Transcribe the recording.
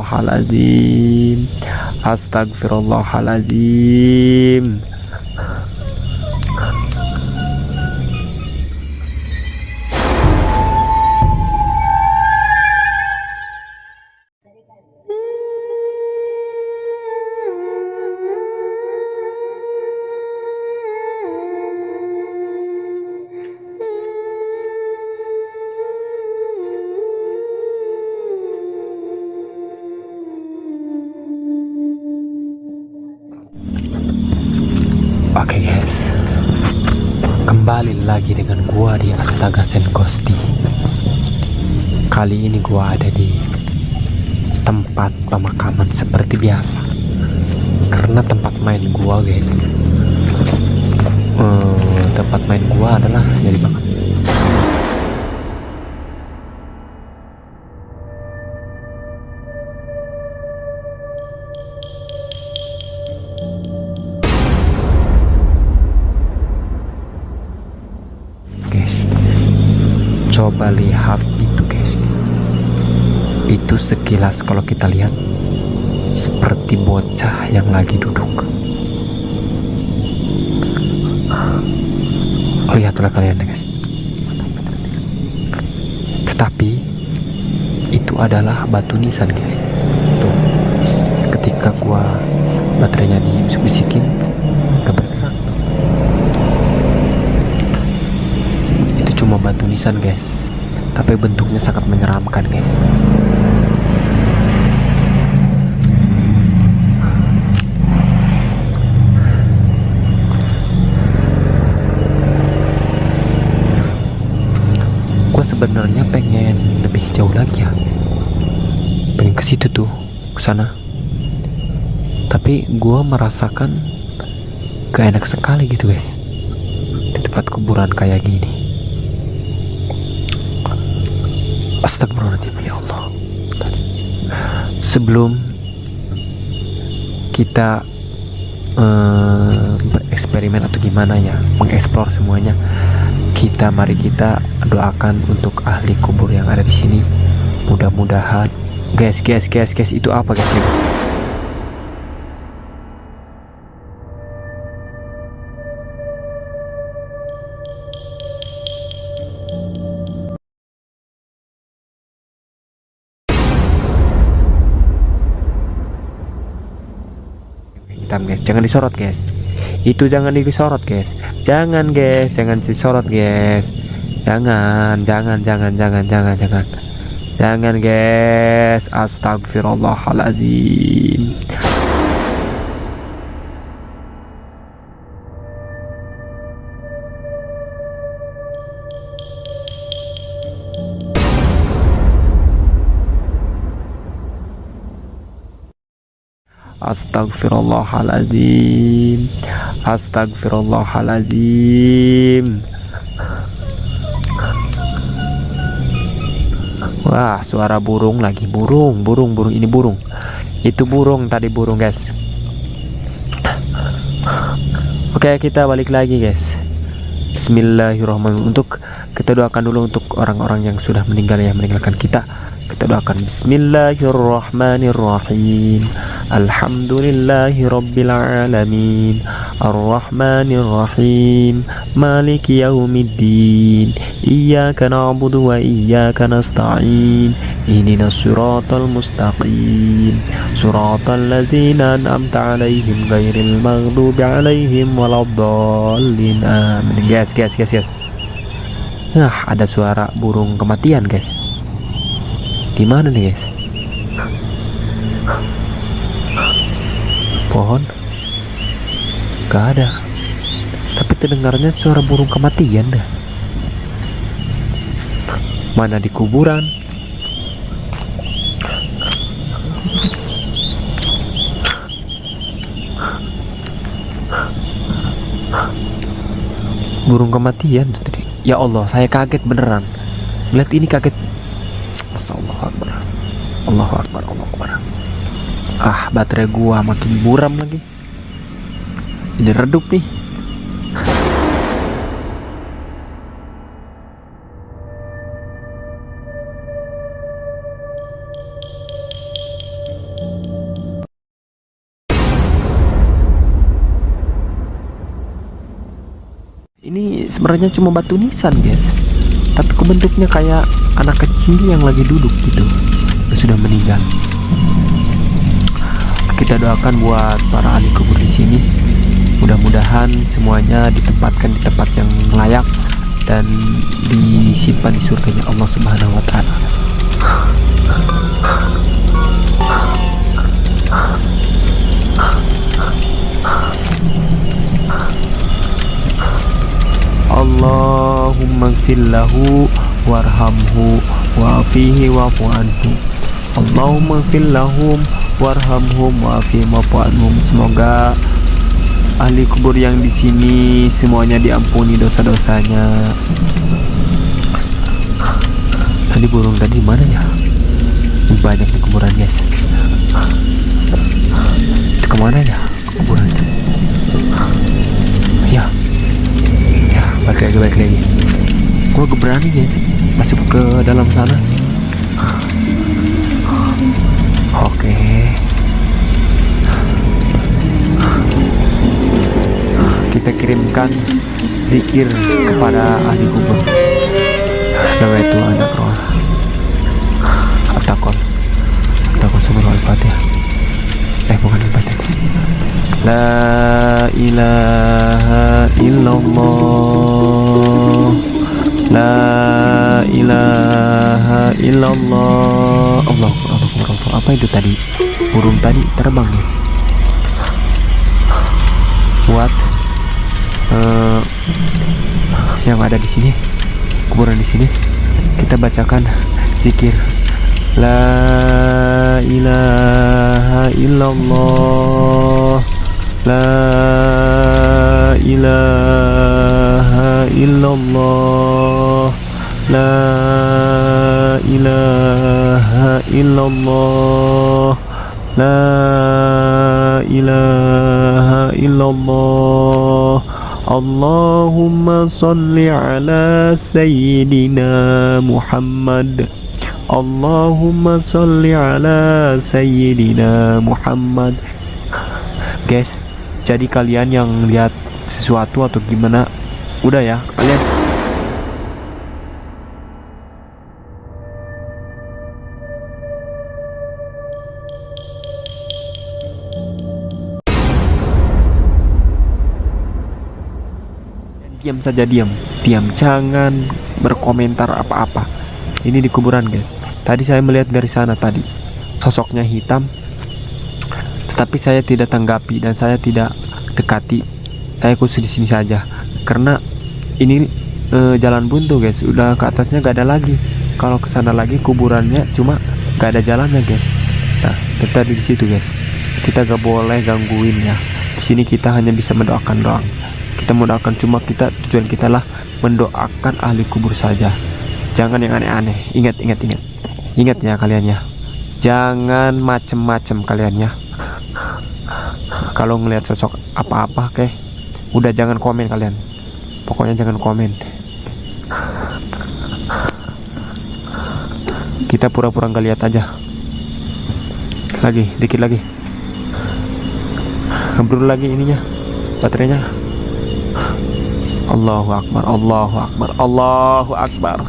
Astagfirullahaladzim. Astagfirullahaladzim. Oke guys, kembali lagi dengan gua di Astaga Senkosti. Kali ini gua ada di tempat pemakaman seperti biasa, karena tempat main gua guys, tempat main gua adalah jadi banget. Coba lihat itu guys, itu sekilas kalau kita lihat seperti bocah yang lagi duduk. Lihatlah kalian guys. Tetapi itu adalah batu nisan guys. Tuh, ketika gua baterainya dibisik-bisikin gak bergerak. Cuma batu nisan guys, tapi bentuknya sangat menyeramkan guys. Gue sebenarnya pengen lebih jauh lagi ya, pengen ke situ tuh, ke sana. Tapi gue merasakan gak enak sekali gitu guys, di tempat kuburan kayak gini. Astagfirullahaladzim, ya Allah. Sebelum kita bereksperimen atau gimana ya, mengeksplor semuanya, mari kita doakan untuk ahli kubur yang ada di sini. Mudah-mudahan, guys, itu apa guys? Guys, jangan disorot guys, itu jangan disorot guys, jangan disorot guys, jangan guys. Astagfirullahaladzim. Astagfirullahaladzim. Astagfirullahaladzim. Wah, suara burung lagi. Burung ini burung. Itu burung tadi, burung guys. Oke, kita balik lagi guys. Bismillahirrahmanirrahim. Untuk kita doakan dulu untuk orang-orang yang sudah meninggal, yang meninggalkan kita. Kita doakan. Bismillahirrahmanirrahim. Alhamdulillahi rabbil alamin. Ar-Rahmanir-Rahim. Maliki yaumiddin. Iyyaka na'budu wa iyyaka nasta'in. Ihdinas siratal mustaqim. Siratal ladzina an'amta 'alaihim ghairil maghdubi 'alaihim waladdallin. Amin. Guys. Nah, ada suara burung kematian guys. Di mana nih guys? Pohon gak ada, tapi terdengarnya suara burung kematian dah. Mana di kuburan? Burung kematian tadi. Ya Allah, saya kaget beneran. Lihat ini kaget. Allahu Akbar. Allahu Akbar, Allahu Akbar. Ah, baterai gua makin buram lagi. Ini redup nih. sebenarnya cuma batu nisan guys, tapi kebentuknya kayak anak kecil yang lagi duduk gitu, yang sudah meninggal. Kita doakan buat para ahli kubur di sini, mudah-mudahan semuanya ditempatkan di tempat yang layak dan disimpan di surganya Allah Subhanahu wa Ta'ala. Allahumma gfirlahu warhamhu wa'afihi wa'fu anhu. Allahumma gfirlahum warhamhum wa'afihim wa'fu anhum. Semoga ahli kubur yang di sini semuanya diampuni dosa-dosanya. Tadi burung tadi mana ya? Banyak di kuburan guys. Itu kemana ya kuburan? Ya, ya balik lagi. Gua berani guys masuk ke dalam sana. Oke. Kita kirimkan zikir kepada ahli kubur. Nama itu anak roh. Takon sebelum al-fatihah. Bukan al-fatihah. La ilaha illallah. La ilaha illallah. Allah. Apa itu tadi? Burung tadi terbang guys. Buat yang ada di sini, kuburan di sini, kita bacakan zikir. La ilaha illallah. La ilaha illallah. La ilaha illallah. La ilaha illallah. Allahumma salli ala sayyidina Muhammad. Allahumma salli ala sayyidina Muhammad. Guys, jadi kalian yang lihat sesuatu atau gimana, udah ya, kalian diam saja, diam, jangan berkomentar apa-apa. Ini di kuburan guys. Tadi saya melihat dari sana tadi sosoknya hitam, tetapi saya tidak tanggapi dan saya tidak dekati. Saya khusus di sini saja karena ini jalan buntu guys. Udah ke atasnya gak ada lagi. Kalau ke sana lagi kuburannya cuma gak ada jalannya guys. Nah, kita di situ guys. Kita gak boleh gangguin ya. Di sini kita hanya bisa mendoakan doang. Kita mendoakan, cuma tujuan kita lah mendoakan ahli kubur saja. Jangan yang aneh-aneh. Ingat ya kalian ya. Jangan macem-macem kalian ya. Kalau ngelihat sosok apa-apa udah jangan komen kalian. Pokoknya jangan komen. Kita pura-pura nggak lihat aja. Dikit lagi. Ngebrul lagi ininya, baterainya. Allahu Akbar, Allahu Akbar, Allahu Akbar.